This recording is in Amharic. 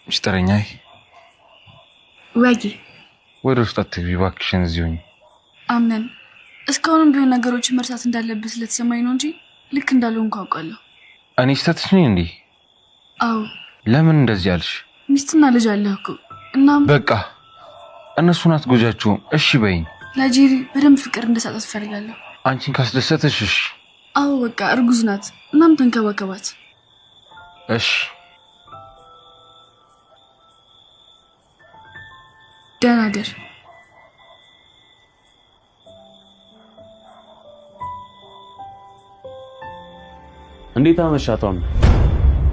مشتريناي واجي ወይስ ቢባክሽን እዚሁኝ አመን እስካሁንም ቢሆን ነገሮችን መርሳት እንዳለብህ ስለተሰማኝ ነው እንጂ ልክ እንዳልሆንኩ አውቃለሁ። እኔ ስተትሽ ነኝ እንዴ? አዎ። ለምን እንደዚህ አልሽ? ሚስትና ልጅ አለህ እኮ። እናም በቃ እነሱን አትጎጃቸውም። እሺ በይኝ። ለጄሪ በደንብ ፍቅር እንድሰጣት እፈልጋለሁ። አንቺን ካስደሰተሽ እሺ። አዎ በቃ እርጉዝ ናት። እናም ተንከባከባት። እሺ ደህና ደር። እንዴት አመሻቷም?